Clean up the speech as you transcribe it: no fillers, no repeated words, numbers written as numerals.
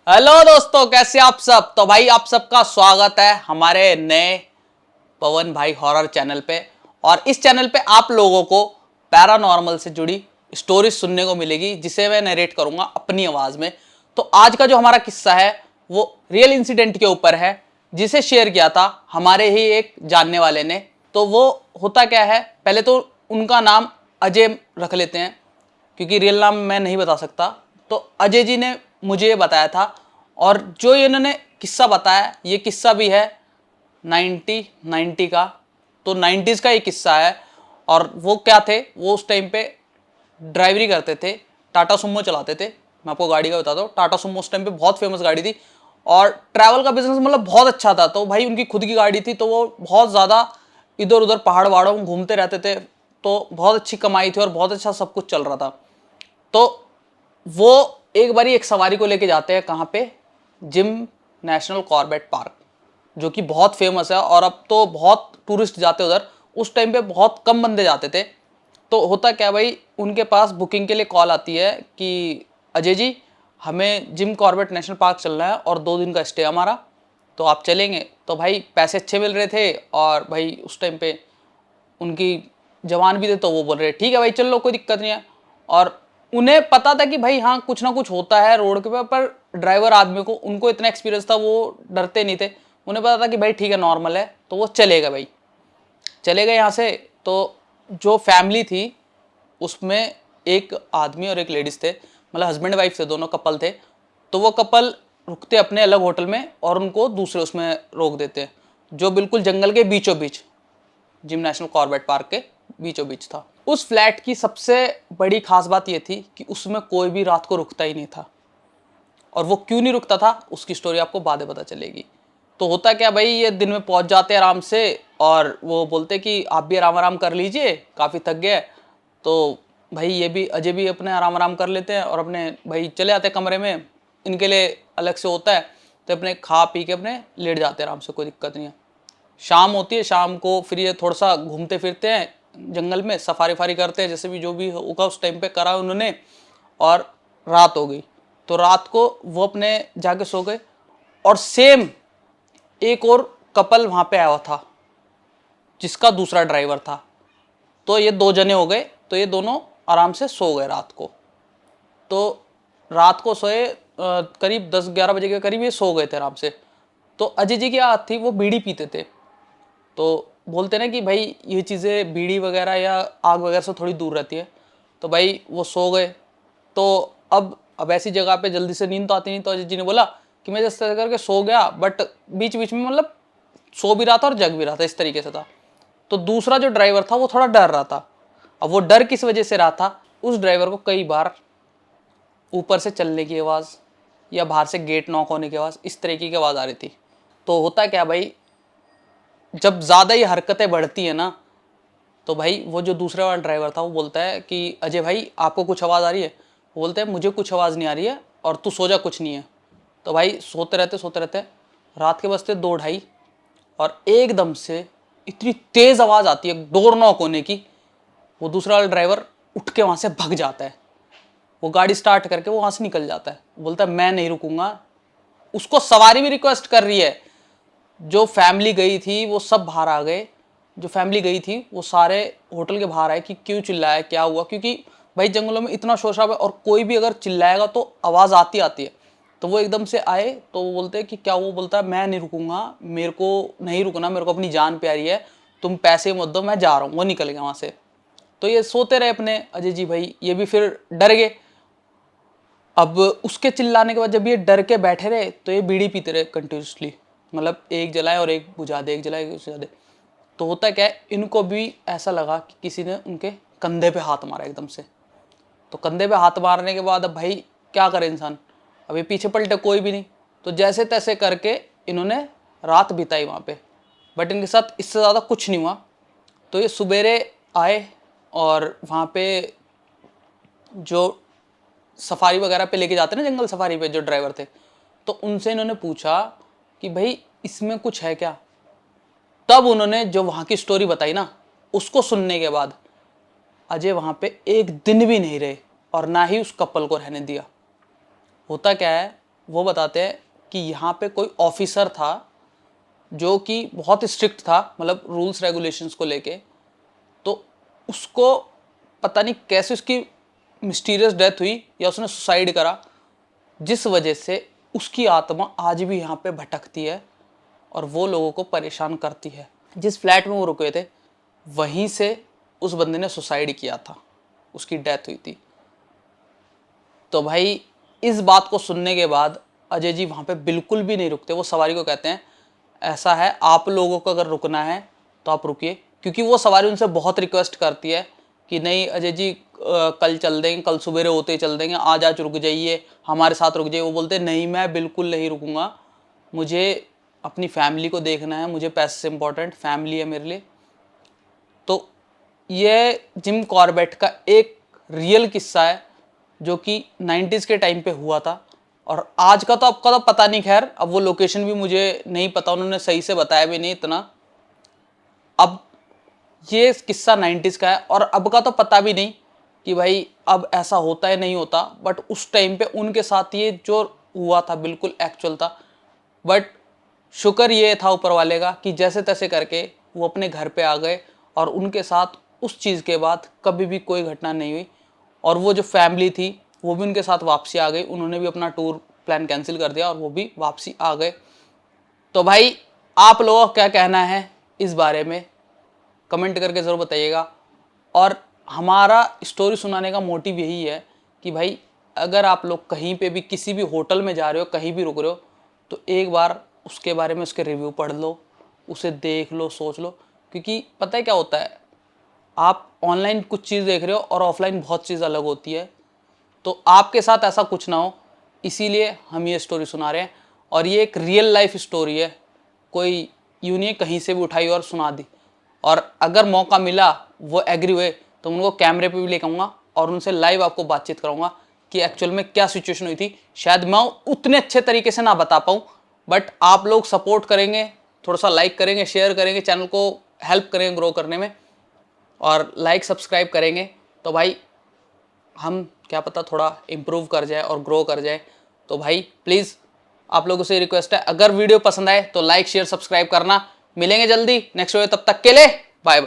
Hello दोस्तों, कैसे आप सब। तो भाई आप सबका स्वागत है हमारे नए पवन भाई हॉरर चैनल पे। और इस चैनल पे आप लोगों को पैरानॉर्मल से जुड़ी स्टोरीज सुनने को मिलेगी जिसे मैं नरेट करूंगा अपनी आवाज में। तो आज का जो हमारा किस्सा है वो रियल इंसिडेंट के ऊपर है, जिसे शेयर किया था हमारे ही एक जानने वाले ने। तो वो होता क्या है, पहले तो उनका नाम अजय रख लेते हैं क्योंकि रियल नाम मैं नहीं बता सकता। तो अजय जी ने मुझे ये बताया था, और जो इन्होंने किस्सा बताया ये किस्सा भी है 90 का। तो 90s का ये किस्सा है। और वो क्या थे, वो उस टाइम पे ड्राइवरी करते थे, टाटा सुमो चलाते थे। मैं आपको गाड़ी का बताता हूँ, टाटा सुमो उस टाइम पे बहुत फेमस गाड़ी थी और ट्रैवल का बिजनेस मतलब बहुत अच्छा था। तो भाई उनकी खुद की गाड़ी थी, तो वो बहुत ज़्यादा इधर उधर पहाड़ वहाड़ों में घूमते रहते थे। तो बहुत अच्छी कमाई थी और बहुत अच्छा सब कुछ चल रहा था। तो वो एक बारी एक सवारी को लेके जाते हैं कहाँ पे, जिम नेशनल कॉर्बेट पार्क, जो कि बहुत फेमस है और अब तो बहुत टूरिस्ट जाते उधर। उस टाइम पे बहुत कम बंदे जाते थे। तो होता क्या भाई, उनके पास बुकिंग के लिए कॉल आती है कि अजय जी हमें जिम कॉर्बेट नेशनल पार्क चलना है और 2 दिन का स्टे हमारा, तो आप चलेंगे। तो भाई पैसे अच्छे मिल रहे थे और भाई उस टाइम पे उनकी जवान भी थे, तो वो बोल रहे ठीक है भाई चल लो, कोई दिक्कत नहीं है। और उन्हें पता था कि भाई हाँ कुछ ना कुछ होता है रोड के पर ड्राइवर आदमी को, उनको इतना एक्सपीरियंस था, वो डरते नहीं थे। उन्हें पता था कि भाई ठीक है नॉर्मल है, तो वो चलेगा भाई। चले गए यहाँ से। तो जो फैमिली थी उसमें एक आदमी और एक लेडीज थे, मतलब हस्बैंड वाइफ थे, दोनों कपल थे। तो वो कपल रुकते अपने अलग होटल में और उनको दूसरे उसमें रोक देते हैं, जो बिल्कुल जंगल के बीचों बीच, जिम नेशनल कॉर्बेट पार्क के बीचों बीच था। उस फ्लैट की सबसे बड़ी खास बात यह थी कि उसमें कोई भी रात को रुकता ही नहीं था। और वो क्यों नहीं रुकता था उसकी स्टोरी आपको बाद में पता चलेगी। तो होता क्या भाई, ये दिन में पहुंच जाते आराम से और वो बोलते कि आप भी आराम आराम कर लीजिए, काफ़ी थक गए। तो भाई ये भी अजय भी अपने आराम आराम कर लेते हैं और अपने भाई चले आते कमरे में। इनके लिए अलग से होता है, तो अपने खा पी के अपने लेट जाते हैं आराम से, कोई दिक्कत नहीं है। शाम होती है, शाम को फिर ये थोड़ा सा घूमते फिरते हैं जंगल में, सफारी फारी करते हैं, जैसे भी जो भी होगा उस टाइम पे करा उन्होंने। और रात हो गई, तो रात को वो अपने जाके सो गए। और सेम एक और कपल वहाँ पे आया हुआ था जिसका दूसरा ड्राइवर था। तो ये 2 जने हो गए, तो ये दोनों आराम से सो गए रात को। तो रात को सोए करीब 10-11 बजे के करीब ये सो गए थे आराम से। तो अजय जी की आदत थी, वो बीड़ी पीते थे। तो बोलते ना कि भाई ये चीज़ें बीड़ी वगैरह या आग वगैरह से थोड़ी दूर रहती है। तो भाई वो सो गए। तो अब ऐसी जगह पे जल्दी से नींद तो आती नहीं। तो अजय जी ने बोला कि मैं जिस तरह करके सो गया, बट बीच बीच में मतलब सो भी रहा था और जग भी रहा था, इस तरीके से था। तो दूसरा जो ड्राइवर था वो थोड़ा डर रहा था। अब वो डर किस वजह से रहा था, उस ड्राइवर को कई बार ऊपर से चलने की आवाज़ या बाहर से गेट नॉक होने की आवाज़, इस तरीके की आवाज़ आ रही थी। तो होता क्या भाई, जब ज़्यादा ये हरकतें बढ़ती है ना, तो भाई वो जो दूसरा वाला ड्राइवर था वो बोलता है कि अजय भाई आपको कुछ आवाज़ आ रही है। वो बोलते हैं मुझे कुछ आवाज़ नहीं आ रही है और तू सो जा, कुछ नहीं है। तो भाई सोते रहते रात के बजते 2-2:30 और एकदम से इतनी तेज़ आवाज़ आती है डोर नॉक होने की। वो दूसरा वाला ड्राइवर उठ के वहाँ से भग जाता है, वो गाड़ी स्टार्ट करके वो वहाँ से निकल जाता है। बोलता है मैं नहीं रुकूंगा। उसको सवारी भी रिक्वेस्ट कर रही है। जो फैमिली गई थी वो सब बाहर आ गए, जो फैमिली गई थी वो सारे होटल के बाहर आए कि क्यों चिल्लाया, क्या हुआ। क्योंकि भाई जंगलों में इतना शोर शराबा है और कोई भी अगर चिल्लाएगा तो आवाज़ आती आती है। तो वो एकदम से आए, तो वो बोलते हैं कि क्या। वो बोलता है मैं नहीं रुकूंगा, मेरे को नहीं रुकना, मेरे को अपनी जान प्यारी है, तुम पैसे मत दो, मैं जा रहा हूँ। वो निकल गया वहाँ से। तो ये सोते रहे अपने अजय जी भाई, ये भी फिर डर गए। अब उसके चिल्लाने के बाद जब ये डर के बैठे रहे तो ये बीड़ी पीते रहे कंटिन्यूसली, मतलब एक जलाए और एक बुझा दे, एक जलाए एक बुझा दे। तो होता क्या है, इनको भी ऐसा लगा कि किसी ने उनके कंधे पे हाथ मारा एकदम से। तो कंधे पे हाथ मारने के बाद अब भाई क्या करे इंसान, अभी पीछे पलटे कोई भी नहीं। तो जैसे तैसे करके इन्होंने रात बिताई वहाँ पे, बट इनके साथ इससे ज़्यादा कुछ नहीं हुआ। तो ये सुबेरे आए और वहाँ पे जो सफारी वगैरह पे लेके जाते ना, जंगल सफारी पे जो ड्राइवर थे, तो उनसे इन्होंने पूछा कि भाई इसमें कुछ है क्या। तब उन्होंने जो वहाँ की स्टोरी बताई ना, उसको सुनने के बाद अजय वहाँ पे एक दिन भी नहीं रहे और ना ही उस कपल को रहने दिया। होता क्या है, वो बताते हैं कि यहाँ पे कोई ऑफिसर था जो कि बहुत स्ट्रिक्ट था, मतलब रूल्स रेगुलेशंस को लेके। तो उसको पता नहीं कैसे उसकी मिस्टीरियस डेथ हुई या उसने सुसाइड करा, जिस वजह से उसकी आत्मा आज भी यहाँ पे भटकती है और वो लोगों को परेशान करती है। जिस फ्लैट में वो रुके थे वहीं से उस बंदे ने सुसाइड किया था, उसकी डेथ हुई थी। तो भाई इस बात को सुनने के बाद अजय जी वहाँ पे बिल्कुल भी नहीं रुकते। वो सवारी को कहते हैं ऐसा है, आप लोगों को अगर रुकना है तो आप रुकिए, क्योंकि वो सवारी उनसे बहुत रिक्वेस्ट करती है कि नहीं अजय जी कल चल देंगे, कल सवेरे होते ही चल देंगे, आज रुक जाइए, हमारे साथ रुक जाइए। वो बोलते नहीं, मैं बिल्कुल नहीं रुकूंगा, मुझे अपनी फैमिली को देखना है, मुझे पैसे से इम्पोर्टेंट फैमिली है मेरे लिए। तो ये जिम कॉर्बेट का एक रियल किस्सा है जो कि 90s के टाइम पे हुआ था, और आज का तो आपका तो पता नहीं, खैर अब वो लोकेशन भी मुझे नहीं पता, उन्होंने सही से बताया भी नहीं इतना। अब ये किस्सा 90s का है और अब का तो पता भी नहीं कि भाई अब ऐसा होता है नहीं होता, बट उस टाइम पे उनके साथ ये जो हुआ था बिल्कुल एक्चुअल था। बट शुक्र ये था ऊपर वाले का कि जैसे तैसे करके वो अपने घर पे आ गए और उनके साथ उस चीज़ के बाद कभी भी कोई घटना नहीं हुई, और वो जो फैमिली थी वो भी उनके साथ वापसी आ गई, उन्होंने भी अपना टूर प्लान कैंसिल कर दिया और वो भी वापसी आ गए। तो भाई आप लोगों का क्या कहना है इस बारे में, कमेंट करके ज़रूर बताइएगा। और हमारा स्टोरी सुनाने का मोटिव यही है कि भाई अगर आप लोग कहीं पे भी किसी भी होटल में जा रहे हो, कहीं भी रुक रहे हो, तो एक बार उसके बारे में उसके रिव्यू पढ़ लो, उसे देख लो, सोच लो, क्योंकि पता है क्या होता है, आप ऑनलाइन कुछ चीज़ देख रहे हो और ऑफलाइन बहुत चीज़ अलग होती है। तो आपके साथ ऐसा कुछ ना हो, इसीलिए हम ये स्टोरी सुना रहे हैं, और ये एक रियल लाइफ स्टोरी है, कोई यूँ नहीं कहीं से भी उठाई और सुना दी। और अगर मौका मिला, वो एग्री हुए, तो उनको कैमरे पे भी लेकर आऊँगा और उनसे लाइव आपको बातचीत कराऊंगा कि एक्चुअल में क्या सिचुएशन हुई थी। शायद मैं उतने अच्छे तरीके से ना बता पाऊँ, बट आप लोग सपोर्ट करेंगे, थोड़ा सा लाइक करेंगे, शेयर करेंगे, चैनल को हेल्प करेंगे ग्रो करने में, और लाइक सब्सक्राइब करेंगे, तो भाई हम क्या पता थोड़ा इम्प्रूव कर जाए और ग्रो कर जाए। तो भाई प्लीज़ आप लोगों से रिक्वेस्ट है, अगर वीडियो पसंद आए तो लाइक शेयर सब्सक्राइब करना। मिलेंगे जल्दी नेक्स्ट वीडियो, तब तक के लिए बाय बाय।